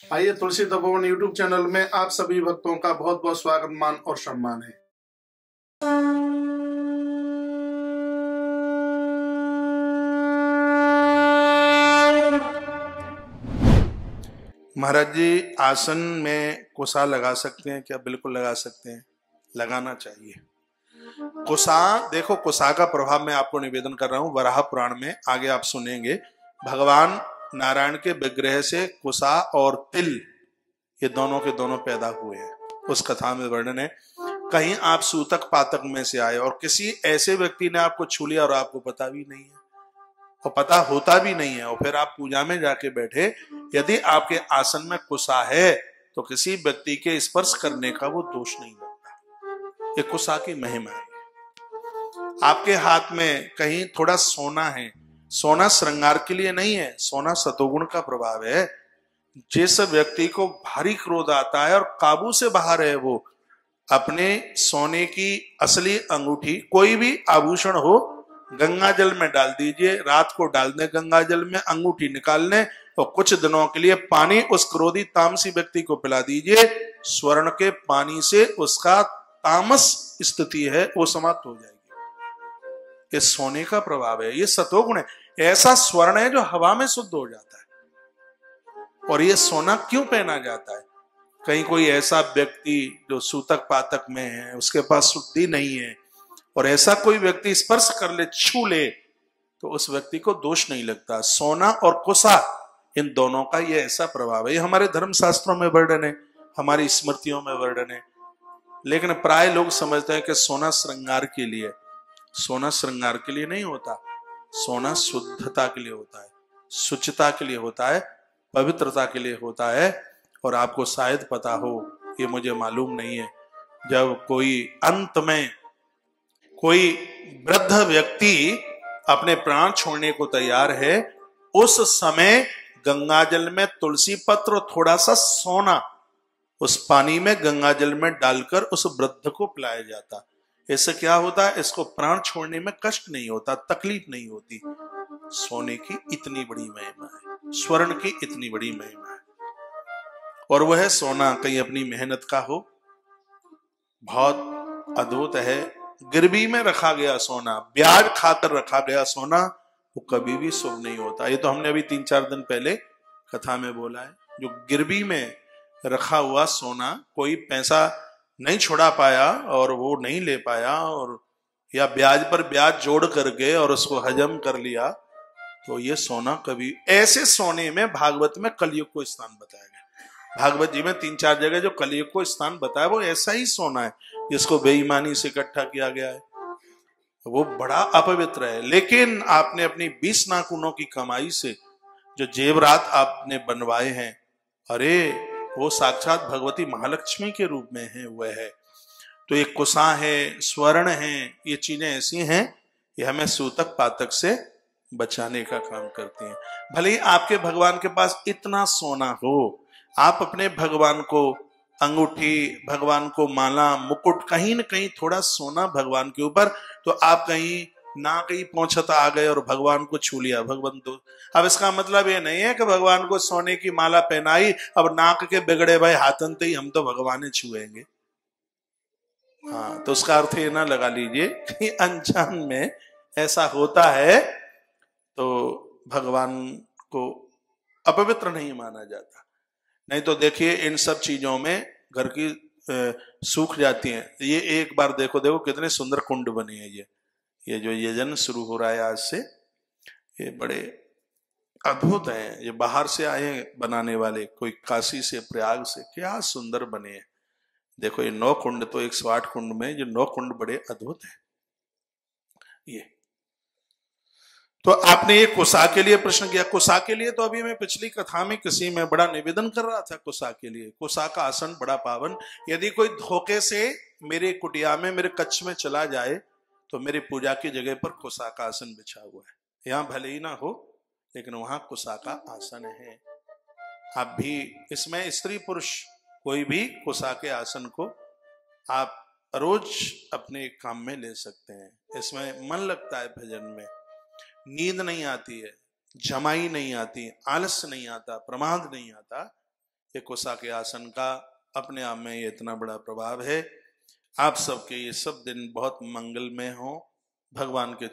आइए, तुलसी Tapovan YouTube channel में आप सभी भक्तों का बहुत बहुत स्वागत, मान और सम्मान है। महाराज जी, आसन में कुसा लगा सकते हैं क्या? बिल्कुल लगा सकते हैं, लगाना चाहिए। कुसा, देखो कुसा का प्रभाव मैं आपको निवेदन कर रहा हूं वराह पुराण में, आगे आप सुनेंगे। भगवान नारायण के विग्रह से कुसा और तिल, ये दोनों के दोनों पैदा हुए हैं। उस कथा में वर्णन है। कहीं आप सूतक पातक में से आए और किसी ऐसे व्यक्ति ने आपको छू लिया और आपको पता भी नहीं है, और पता होता भी नहीं है, और फिर आप पूजा में जाके बैठे, यदि आपके आसन में कुसा है तो किसी व्यक्ति के स्पर्श करने का वो दोष नहीं लगता। ये कुसा की महिमा है। आपके हाथ में कहीं थोड़ा सोना है, सोना श्रृंगार के लिए नहीं है, सोना सतोगुण का प्रभाव है। जिस व्यक्ति को भारी क्रोध आता है और काबू से बाहर है, वो अपने सोने की असली अंगूठी, कोई भी आभूषण हो, गंगा जल में डाल दीजिए, रात को डाल दें गंगा जल में, अंगूठी निकाल लें और कुछ दिनों के लिए पानी उस क्रोधी तामसी व्यक्ति को पिला दीजिए। स्वर्ण के पानी से उसका तामस स्थिति है वो समाप्त हो जाएगी। ये सोने का प्रभाव है, ये सतोगुण है। ऐसा स्वर्ण है जो हवा में शुद्ध हो जाता है। और ये सोना क्यों पहना जाता है? कहीं कोई ऐसा व्यक्ति जो सूतक पातक में है, उसके पास शुद्धि नहीं है, और ऐसा कोई व्यक्ति स्पर्श कर ले, छू ले, तो उस व्यक्ति को दोष नहीं लगता। सोना और कुसा, इन दोनों का ये ऐसा प्रभाव है। ये हमारे धर्म शास्त्रों में वर्णन है, हमारी स्मृतियों में वर्णन है। लेकिन प्राय लोग समझते हैं कि सोना श्रृंगार के लिए। सोना श्रृंगार के लिए नहीं होता, सोना शुद्धता के लिए होता है, शुचिता के लिए होता है, पवित्रता के लिए होता है। और आपको शायद पता हो, ये मुझे मालूम नहीं है, जब कोई अंत में कोई वृद्ध व्यक्ति अपने प्राण छोड़ने को तैयार है, उस समय गंगाजल में तुलसी पत्र और थोड़ा सा सोना उस पानी में गंगाजल में डालकर उस वृद्ध को पिलाया जाता। इससे क्या होता है? इसको प्राण छोड़ने में कष्ट नहीं होता, तकलीफ नहीं होती। सोने की इतनी बड़ी महिमा है, स्वर्ण की इतनी बड़ी महिमा है। और वह सोना कहीं अपनी मेहनत का हो, बहुत अद्भुत है। गिरवी में रखा गया सोना, ब्याज खाकर रखा गया सोना, वो कभी भी शुभ नहीं होता। ये तो हमने अभी 3-4 दिन पहले कथा में बोला है। जो गिरवी में रखा हुआ सोना, कोई पैसा नहीं छुड़ा पाया और वो नहीं ले पाया, और या ब्याज पर ब्याज जोड़ करके और उसको हजम कर लिया, तो ये सोना कभी, ऐसे सोने में भागवत में कलयुग को स्थान बताया गया। भागवत जी में 3-4 जगह जो कलयुग को स्थान बताया, वो ऐसा ही सोना है जिसको बेईमानी से इकट्ठा किया गया है। वो बड़ा अपवित्र है। लेकिन आपने अपनी 20 नाखूनों की कमाई से जो जेवरात आपने बनवाए हैं, अरे वो साक्षात भगवती महालक्ष्मी के रूप में है, वह है। तो ये कुसा है, स्वर्ण है, ये चीजें ऐसी हैं, ये हमें सूतक पातक से बचाने का काम करती हैं। भले ही आपके भगवान के पास इतना सोना हो, आप अपने भगवान को अंगूठी, भगवान को माला, मुकुट, कहीं न कहीं थोड़ा सोना भगवान के ऊपर, तो आप कहीं ना कहीं पहुंचता आ गए और भगवान को छू लिया। भगवान तो, अब इसका मतलब ये नहीं है कि भगवान को सोने की माला पहनाई, अब नाक के बिगड़े भाई हाथन ही हम तो भगवान छुएंगे। हाँ, तो उसका अर्थ ये ना लगा लीजिए कि अनजान में ऐसा होता है तो भगवान को अपवित्र नहीं माना जाता। नहीं तो देखिए, इन सब चीजों में घर की सूख जाती हैं। ये एक बार देखो कितने सुंदर कुंड बने हैं। ये जो यजन शुरू हो रहा है आज से, ये बड़े अद्भुत हैं। ये बाहर से आए बनाने वाले, कोई काशी से, प्रयाग से, क्या सुंदर बने हैं। देखो ये 9 कुंड, तो 108 कुंड में ये 9 कुंड बड़े अद्भुत हैं। ये तो आपने ये कुसा के लिए प्रश्न किया। कुसा के लिए तो अभी मैं पिछली कथा में किसी में बड़ा निवेदन कर रहा था। कुसा के लिए, कुसा का आसन बड़ा पावन। यदि कोई धोखे से मेरे कुटिया में, मेरे कक्ष में चला जाए, तो मेरी पूजा की जगह पर कुसा का आसन बिछा हुआ है। यहां भले ही ना हो, लेकिन वहां कुसा का आसन है। आप भी इसमें, स्त्री पुरुष कोई भी कुसा के आसन को आप रोज अपने काम में ले सकते हैं। इसमें मन लगता है भजन में, नींद नहीं आती है, जमाई नहीं आती, आलस्य नहीं आता, प्रमाद नहीं आता। ये कुसा के आसन का अपने आप में ये इतना बड़ा प्रभाव है। आप सबके ये सब दिन बहुत मंगलमय हो, भगवान के